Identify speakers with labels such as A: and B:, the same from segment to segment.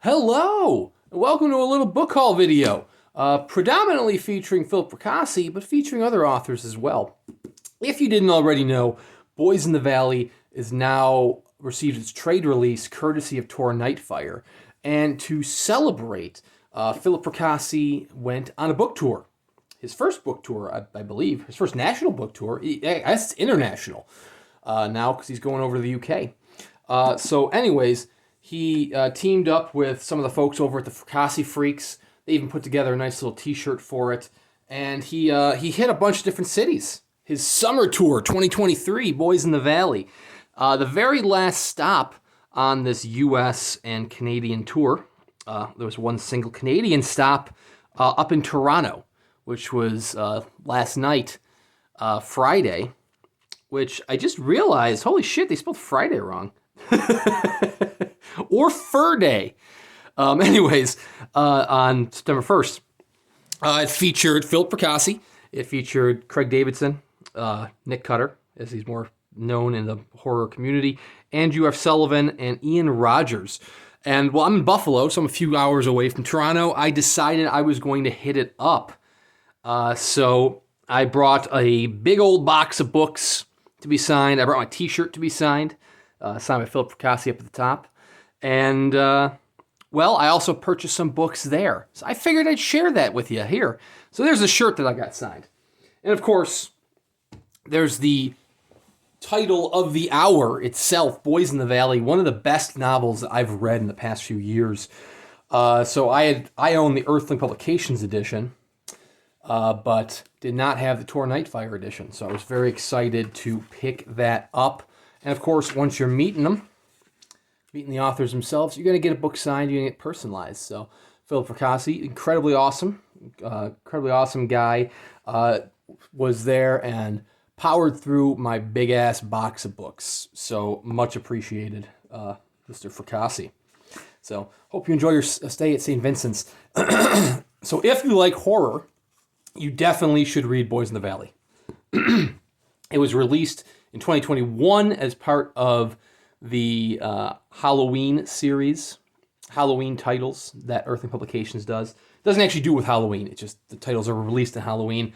A: Hello, and welcome to a little book haul video, predominantly featuring Philip Fracassi, but featuring other authors as well. If you didn't already know, Boys in the Valley is now received its trade release courtesy of Tor Nightfire, and to celebrate, Philip Fracassi went on a book tour. His first book tour, I believe, his first national book tour. I guess it's international now because he's going over to the UK. Anyways, he teamed up with some of the folks over at the Fracassi Freaks. They even put together a nice little T-shirt for it, and he hit a bunch of different cities. His summer tour, 2023, Boys in the Valley. The very last stop on this U.S. and Canadian tour, there was one single Canadian stop up in Toronto, which was last night, Friday, which I just realized, holy shit, they spelled Friday wrong. Or Fur Day. On September 1st. It featured Philip Fracassi. It featured Craig Davidson, Nick Cutter, as he's more known in the horror community, Andrew F Sullivan, and Ian Rogers. And well, I'm in Buffalo, so I'm a few hours away from Toronto. I decided I was going to hit it up. So I brought a big old box of books to be signed. I brought my T-shirt to be signed. Signed by Philip Fracassi up at the top. And, I also purchased some books there. So I figured I'd share that with you here. So there's a shirt that I got signed. And, of course, there's the title of the hour itself, Boys in the Valley, one of the best novels that I've read in the past few years. So I own the Earthling Publications edition, but did not have the Tor Nightfire edition. So I was very excited to pick that up. And, of course, once you're meeting the authors themselves, you're going to get a book signed, you're going to get personalized. So, Philip Fracassi, incredibly awesome guy, was there and powered through my big-ass box of books. So, much appreciated, Mr. Fracassi. So, hope you enjoy your stay at St. Vincent's. So, if you like horror, you definitely should read Boys in the Valley. It was released in 2021 as part of the Halloween series, Halloween titles that Earthling Publications does. It doesn't actually do with Halloween. It's just the titles are released in Halloween.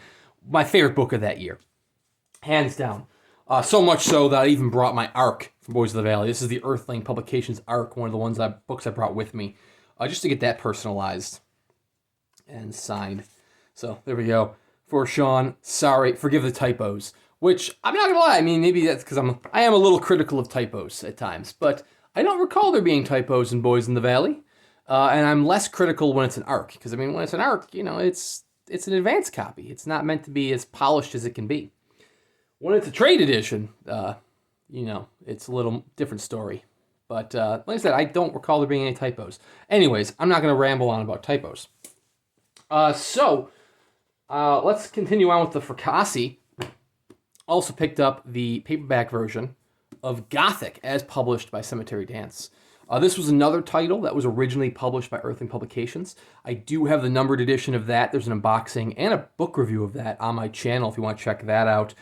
A: My favorite book of that year, hands down. So much so that I even brought my ARC from Boys of the Valley. This is the Earthling Publications ARC, one of the books I brought with me, just to get that personalized and signed. So there we go. For Sean, sorry, forgive the typos. Which, I'm not gonna lie, I mean, maybe that's because I am a little critical of typos at times, but I don't recall there being typos in Boys in the Valley, and I'm less critical when it's an ARC, because, I mean, when it's an ARC, it's an advanced copy. It's not meant to be as polished as it can be. When it's a trade edition, it's a little different story. But, like I said, I don't recall there being any typos. Anyways, I'm not gonna ramble on about typos. Let's continue on with the Fracassi. Also picked up the paperback version of Gothic as published by Cemetery Dance. This was another title that was originally published by Earthling Publications. I do have the numbered edition of that. There's an unboxing and a book review of that on my channel if you want to check that out.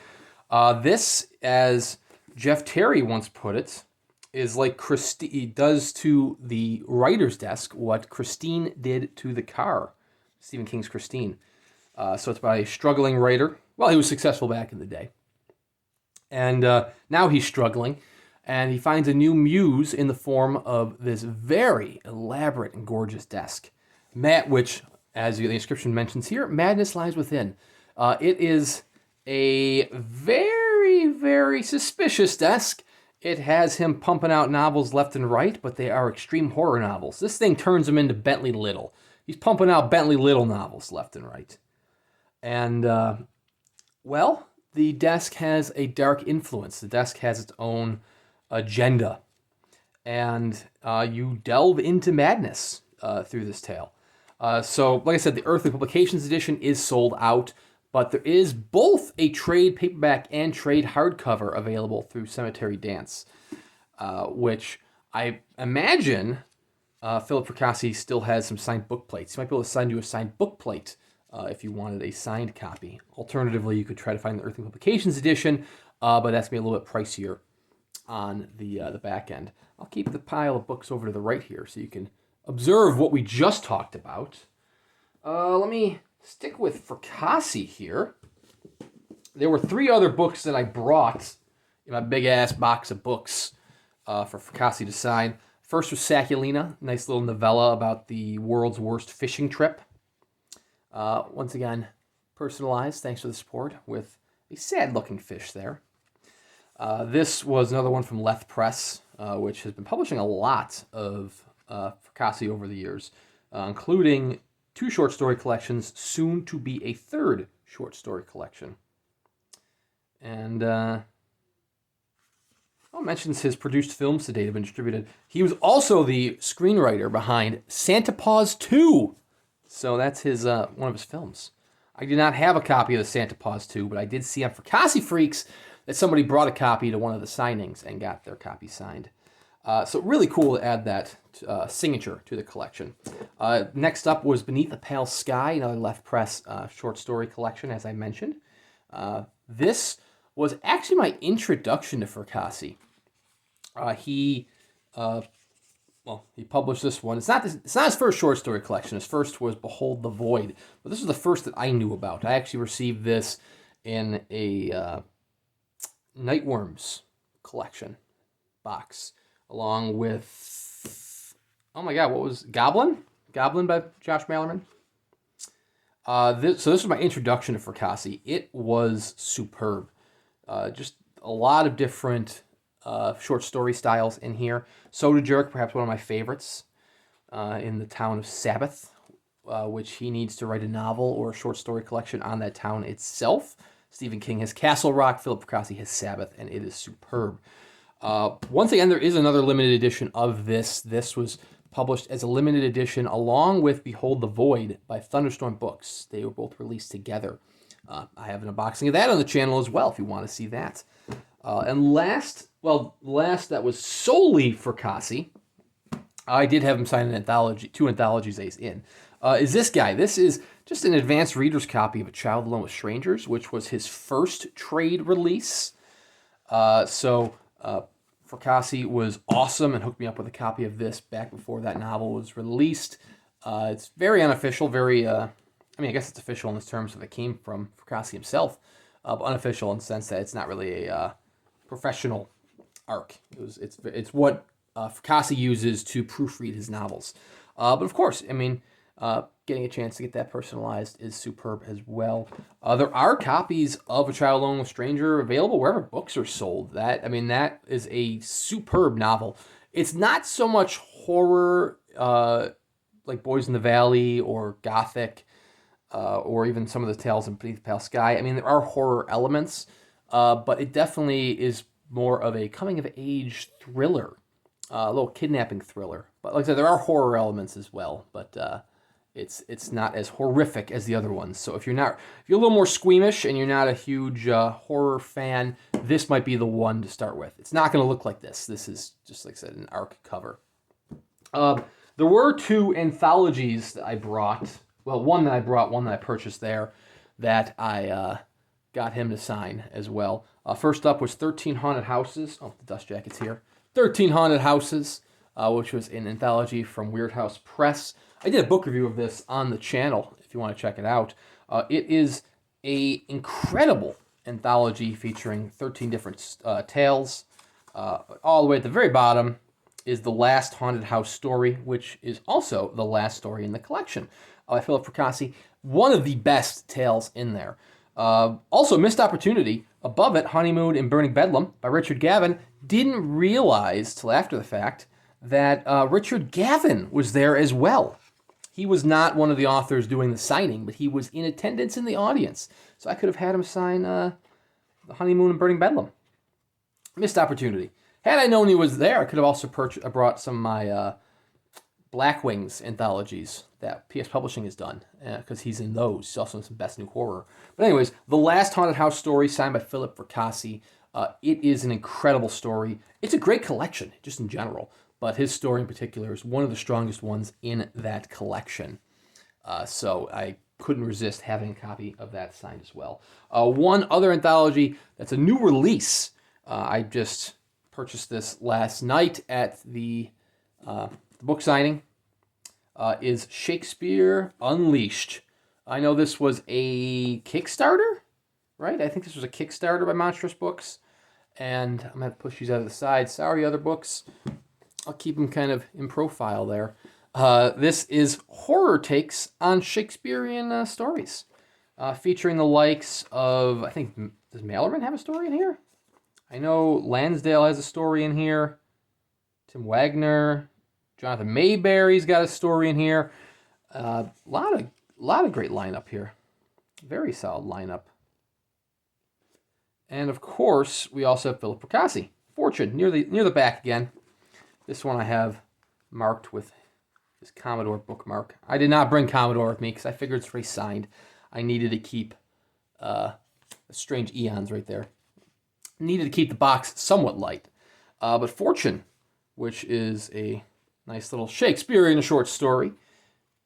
A: This, as Jeff Terry once put it, is like Christine does to the writer's desk what Christine did to the car. Stephen King's Christine. So it's by a struggling writer. Well, he was successful back in the day. And now he's struggling, and he finds a new muse in the form of this very elaborate and gorgeous desk. Which, as the description mentions here, madness lies within. It is a very, very suspicious desk. It has him pumping out novels left and right, but they are extreme horror novels. This thing turns him into Bentley Little. He's pumping out Bentley Little novels left and right. And, the desk has a dark influence. The desk has its own agenda. And you delve into madness through this tale. So, like I said, the Earthly Publications edition is sold out, but there is both a trade paperback and trade hardcover available through Cemetery Dance, which I imagine Philip Fracassi still has some signed book plates. He might be able to send you a signed book plate if you wanted a signed copy. Alternatively, you could try to find the Earthling Publications edition, but that's going to be a little bit pricier on the back end. I'll keep the pile of books over to the right here so you can observe what we just talked about, let me stick with Fracassi here. There were 3 other books that I brought in my big-ass box of books for Fracassi to sign. First was Saculina, nice little novella about the world's worst fishing trip. Once again, personalized, thanks for the support, with a sad-looking fish there. This was another one from Left Press, which has been publishing a lot of Fracassi over the years, including 2 short story collections, soon to be a 3rd short story collection. And mentions his produced films to date have been distributed. He was also the screenwriter behind Santa Paws 2. So that's his one of his films. I do not have a copy of the Santa Paws 2, but I did see on Fracassi Freaks that somebody brought a copy to one of the signings and got their copy signed. So really cool to add that signature to the collection. Next up was Beneath a Pale Sky, another Left Press short story collection, as I mentioned. This was actually my introduction to Fracassi. He published this one. It's not his first short story collection. His first was Behold the Void, but this was the first that I knew about. I actually received this in a Nightworms collection box, along with, oh my god, what was Goblin by Josh Malerman. This was my introduction to Fracassi. It was superb. Just a lot of different short story styles in here. Soda Jerk, perhaps one of my favorites, in the town of Sabbath, which he needs to write a novel or a short story collection on that town itself. Stephen King has Castle Rock, Philip Fracassi has Sabbath, and it is superb. Once again, there is another limited edition of this. This was published as a limited edition along with Behold the Void by Thunderstorm Books. They were both released together. I have an unboxing of that on the channel as well if you want to see that. And last that was solely Fracassi. I did have him sign an anthology, 2 anthologies Ace in. Is this guy. This is just an advanced reader's copy of A Child Alone with Strangers, which was his first trade release. Fracassi was awesome and hooked me up with a copy of this back before that novel was released. It's very unofficial, I guess it's official in the terms that it came from Fracassi himself, but unofficial in the sense that it's not really a professional arc. It's what Fracassi uses to proofread his novels. But of course, getting a chance to get that personalized is superb as well. There are copies of A Child Alone with Stranger available wherever books are sold. That is a superb novel. It's not so much horror like Boys in the Valley or Gothic, or even some of the tales in Beneath the Pale Sky. There are horror elements, but it definitely is more of a coming-of-age thriller, a little kidnapping thriller. But like I said, there are horror elements as well, but it's not as horrific as the other ones. So if you're a little more squeamish and you're not a huge horror fan, this might be the one to start with. It's not going to look like this. This is, just like I said, an ARC cover. There were 2 anthologies that I brought. Well, one that I brought, one that I purchased there, that I got him to sign as well. First up was 13 Haunted Houses. Oh, the dust jacket's here. 13 Haunted Houses, which was an anthology from Weird House Press. I did a book review of this on the channel if you want to check it out. It is an incredible anthology featuring 13 different tales. All the way at the very bottom is the last haunted house story, which is also the last story in the collection by Philip Fracassi. One of the best tales in there. Also, Missed Opportunity. Above it, Honeymoon in Burning Bedlam by Richard Gavin. Didn't realize till after the fact that Richard Gavin was there as well. He was not one of the authors doing the signing, but he was in attendance in the audience. So I could have had him sign The Honeymoon in Burning Bedlam. Missed Opportunity. Had I known he was there, I could have also brought some of my Black Wings anthologies that PS Publishing has done, because he's in those. He's also in some Best New Horror. But anyways, The Last Haunted House Story, signed by Philip Fracassi. It is an incredible story. It's a great collection, just in general. But his story in particular is one of the strongest ones in that collection. So I couldn't resist having a copy of that signed as well. One other anthology that's a new release. I just purchased this last night at the book signing. is Shakespeare Unleashed. I know this was a Kickstarter, right? I think this was a Kickstarter by Monstrous Books. And I'm going to push these out of the side. Sorry, other books. I'll keep them kind of in profile there. This is horror takes on Shakespearean stories, featuring the likes of, I think, does Malerman have a story in here? I know Lansdale has a story in here. Tim Wagner, Jonathan Mayberry's got a story in here. A lot of great lineup here. Very solid lineup. And of course, we also have Philip Fracassi, Fortune, near the back again. This one I have marked with his Commodore bookmark. I did not bring Commodore with me because I figured it's already signed. I needed to keep strange eons right there. Needed to keep the box somewhat light. But Fortune, which is a nice little Shakespearean short story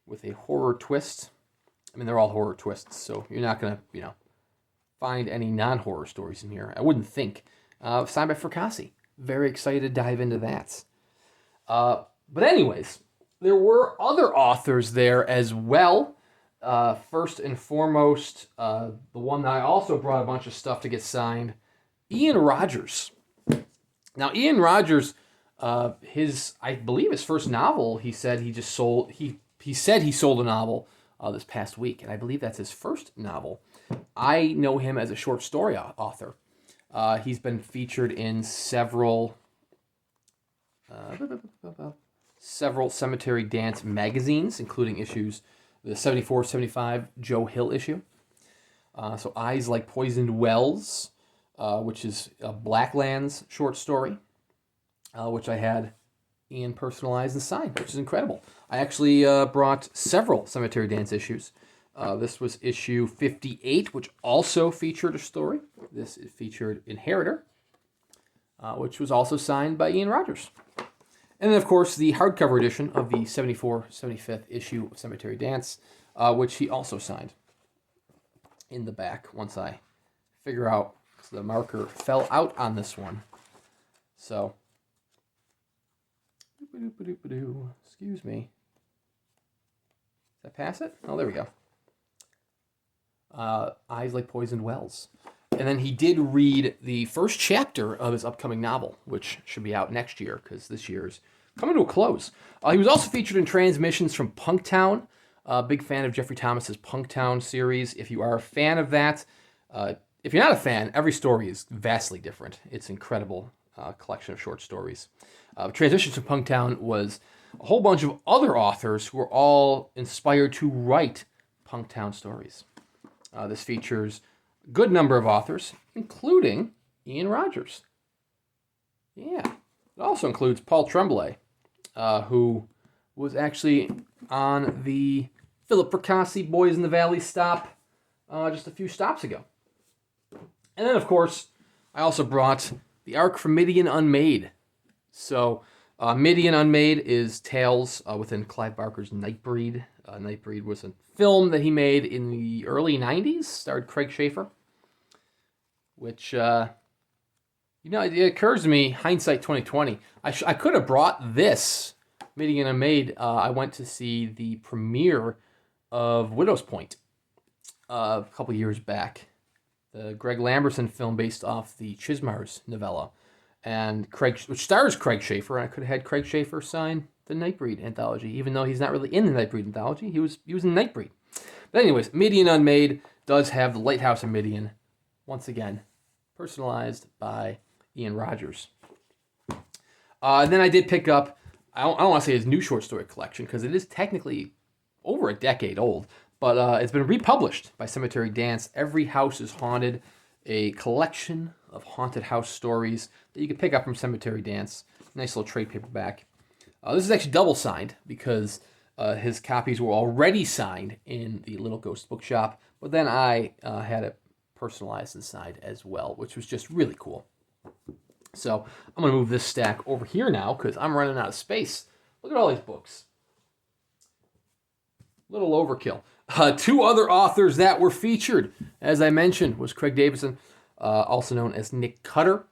A: with a horror twist. I mean, they're all horror twists, so you're not going to, find any non-horror stories in here. I wouldn't think. Signed by Fracassi. Very excited to dive into that. But anyways, there were other authors there as well. First and foremost, the one that I also brought a bunch of stuff to get signed, Ian Rogers. Now, Ian Rogers, I believe his first novel, he said he just sold. He said he sold a novel this past week, and I believe that's his first novel. I know him as a short story author. He's been featured in several Cemetery Dance magazines, including issues, the 74, 75 Joe Hill issue. So Eyes Like Poisoned Wells, which is a Blacklands short story, which I had Ian personalized and signed, which is incredible. I actually brought several Cemetery Dance issues. This was issue 58, which also featured a story. This featured Inheritor, which was also signed by Ian Rogers. And then, of course, the hardcover edition of the 74, 75th issue of Cemetery Dance, which he also signed in the back once I figure out, because the marker fell out on this one. So, excuse me. Did I pass it? Oh, there we go. Eyes Like Poisoned Wells. And then he did read the first chapter of his upcoming novel, which should be out next year, because this year's coming to a close. He was also featured in Transmissions from Punktown. Big fan of Jeffrey Thomas's Punktown series. If you are a fan of that, if you're not a fan, every story is vastly different. It's an incredible collection of short stories. Transmissions from Punktown was a whole bunch of other authors who were all inspired to write Punktown stories. This features a good number of authors, including Ian Rogers. Yeah. It also includes Paul Tremblay, who was actually on the Philip Fracassi Boys in the Valley stop just a few stops ago. And then, of course, I also brought the arc from Midian Unmade. So, Midian Unmade is tales within Clive Barker's Nightbreed. Nightbreed was a film that he made in the early 90s, starred Craig Schaefer, which, it occurs to me, hindsight 2020, I could have brought this, Midian Unmade. I went to see the premiere of Widow's Point a couple years back, the Greg Lamberson film based off the Chismars novella, and which stars Craig Schaefer, and I could have had Craig Schaefer sign the Nightbreed anthology, even though he's not really in the Nightbreed anthology. He was in Nightbreed. But anyways, Midian Unmade does have the Lighthouse of Midian, once again, personalized by Ian Rogers. Then I did pick up, I don't want to say his new short story collection, because it is technically over a decade old, but it's been republished by Cemetery Dance. Every House is Haunted, a collection of haunted house stories that you can pick up from Cemetery Dance. Nice little trade paperback. This is actually double signed because his copies were already signed in the Little Ghost Bookshop, but then I had it personalized and signed as well, which was just really cool. So I'm going to move this stack over here now because I'm running out of space. Look at all these books. Little overkill. Two other authors that were featured, as I mentioned, was Craig Davidson, also known as Nick Cutter,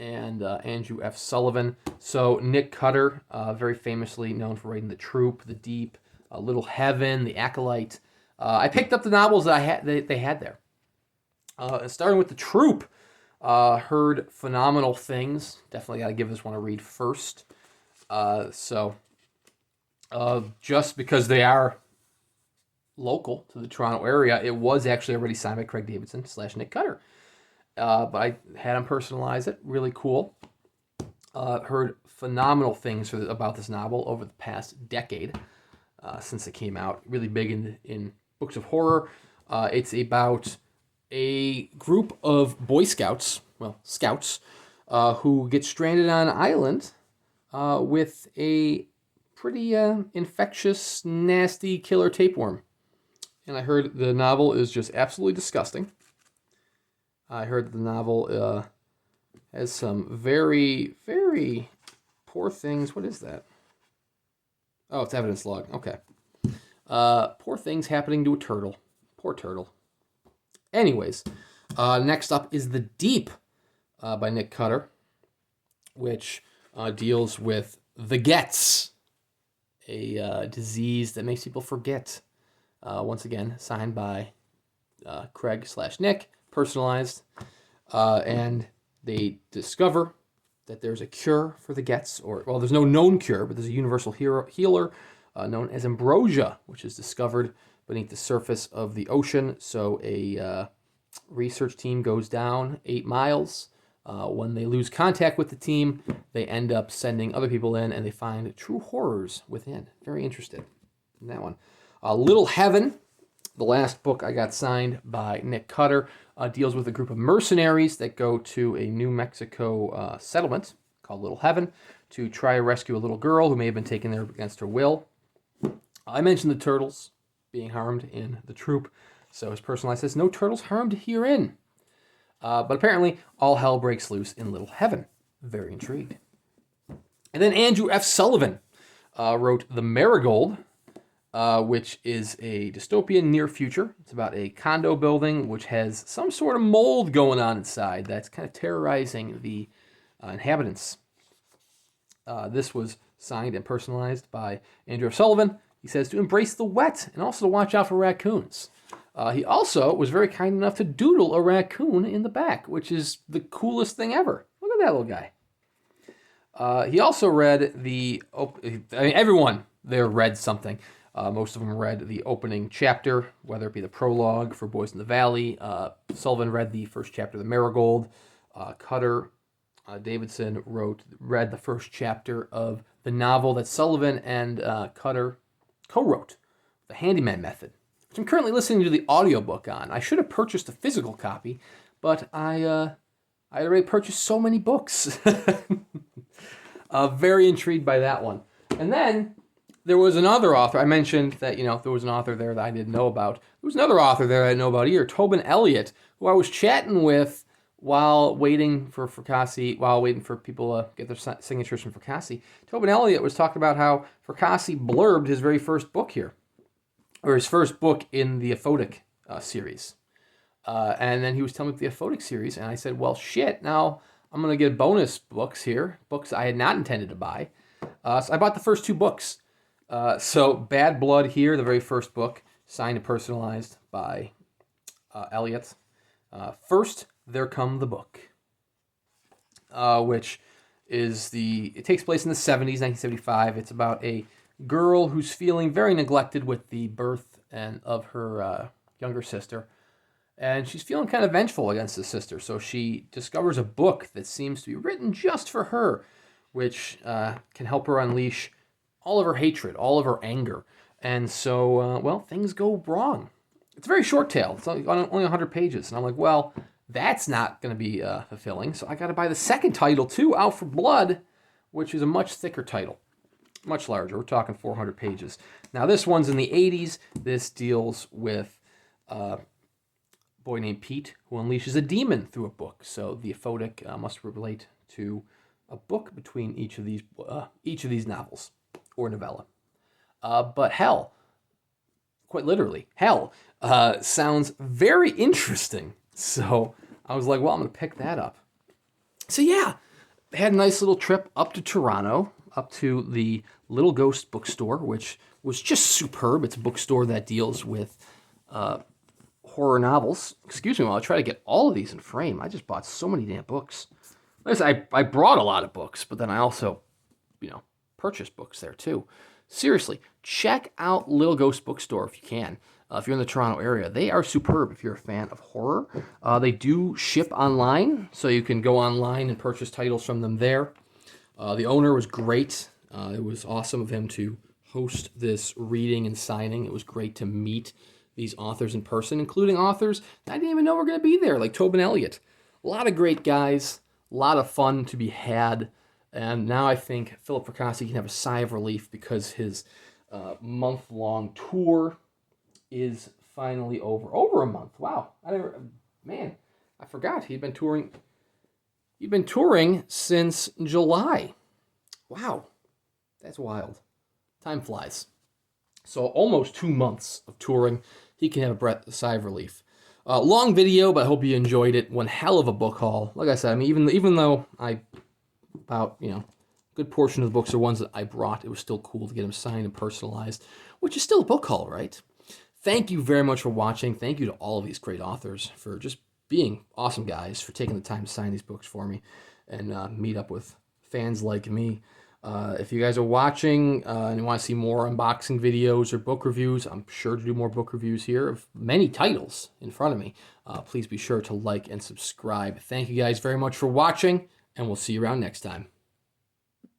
A: and Andrew F Sullivan. So Nick Cutter, very famously known for writing The Troop, The Deep, Little Heaven, The Acolyte. I picked up the novels that they had there. Starting with The Troop, heard phenomenal things. Definitely got to give this one a read first. Just because they are local to the Toronto area, it was actually already signed by Craig Davidson / Nick Cutter. But I had him personalize it. Really cool. Heard phenomenal things about this novel over the past decade since it came out. Really big in books of horror. It's about a group of Boy Scouts, scouts, who get stranded on an island with a pretty infectious, nasty killer tapeworm. And I heard the novel is just absolutely disgusting. I heard the novel has some very, very poor things. What is that? Oh, it's evidence log. Okay. Poor things happening to a turtle. Poor turtle. Anyways, next up is The Deep by Nick Cutter, which deals with the Gets, a disease that makes people forget. Once again, signed by Craig / Nick, personalized, and they discover that there's a cure for the Gets, there's no known cure, but there's a universal healer known as ambrosia, which is discovered beneath the surface of the ocean. So a research team goes down 8 miles. When they lose contact with the team, they end up sending other people in, and they find true horrors within. Very interested in that one. Little Heaven, the last book I got signed by Nick Cutter, deals with a group of mercenaries that go to a New Mexico settlement called Little Heaven to try to rescue a little girl who may have been taken there against her will. I mentioned the turtles being harmed in The Troop, so his personalized says, no turtles harmed herein. But apparently, all hell breaks loose in Little Heaven. Very intrigued. And then Andrew F Sullivan wrote The Marigold, which is a dystopian near future. It's about a condo building which has some sort of mold going on inside that's kind of terrorizing the inhabitants. This was signed and personalized by Andrew F Sullivan. He says to embrace the wet and also to watch out for raccoons. He also was very kind enough to doodle a raccoon in the back, which is the coolest thing ever. Look at that little guy. He also read everyone there read something. Most of them read the opening chapter, whether it be the prologue for Boys in the Valley. Sullivan read the first chapter of The Marigold. Cutter, Davidson read the first chapter of the novel that Sullivan and Cutter co-wrote, The Handyman Method, which I'm currently listening to the audiobook on. I should have purchased a physical copy, but I had already purchased so many books. Very intrigued by that one. And then there was another author. I mentioned that, there was an author there that I didn't know about. There was another author there I didn't know about either, Tobin Elliott, who I was chatting with while waiting for Fracassi, while waiting for people to get their signatures from Fracassi. Tobin Elliott was talking about how Fracassi blurbed his very first book here, or his first book in the Aphotic series. And then he was telling me the Aphotic series, and I said, well, shit, now I'm going to get bonus books here, books I had not intended to buy. So I bought the first 2 books. So Bad Blood here, the very first book, signed and personalized by Elliott. First, There Come the Book, which is it takes place in the 70s, 1975. It's about a girl who's feeling very neglected with the birth of her younger sister. And she's feeling kind of vengeful against the sister. So she discovers a book that seems to be written just for her, which can help her unleash all of her hatred, all of her anger. And so, things go wrong. It's a very short tale. It's only 100 pages. And I'm like, well, that's not going to be fulfilling. So I got to buy the second title, too, Out for Blood, which is a much thicker title. Much larger. We're talking 400 pages. Now, this one's in the 80s. This deals with a boy named Pete who unleashes a demon through a book. So the aphotic must relate to a book between each of these novels or novella. But hell, quite literally, hell sounds very interesting. So I was like, well, I'm going to pick that up. So yeah, had a nice little trip up to Toronto, up to the Little Ghost bookstore, which was just superb. It's a bookstore that deals with horror novels. Excuse me while I try to get all of these in frame. I just bought so many damn books. I brought a lot of books, but then I also, purchased books there too. Seriously, check out Little Ghost Bookstore if you can. If you're in the Toronto area, they are superb if you're a fan of horror. They do ship online, so you can go online and purchase titles from them there. The owner was great. It was awesome of him to host this reading and signing. It was great to meet these authors in person, including authors that I didn't even know were going to be there, like Tobin Elliott. A lot of great guys, a lot of fun to be had. And now I think Philip Fracassi can have a sigh of relief because his month-long tour is finally over. Over a month. Wow. I forgot. He'd been touring. He'd been touring since July. Wow. That's wild. Time flies. So almost 2 months of touring. He can have a sigh of relief. Long video, but I hope you enjoyed it. One hell of a book haul. Like I said, even though a good portion of the books are ones that I brought, it was still cool to get them signed and personalized, which is still a book haul, right? Thank you very much for watching. Thank you to all of these great authors for just being awesome guys, for taking the time to sign these books for me and meet up with fans like me. If you guys are watching and you want to see more unboxing videos or book reviews, I'm sure to do more book reviews here of many titles in front of me. Please be sure to like and subscribe. Thank you guys very much for watching, and we'll see you around next time.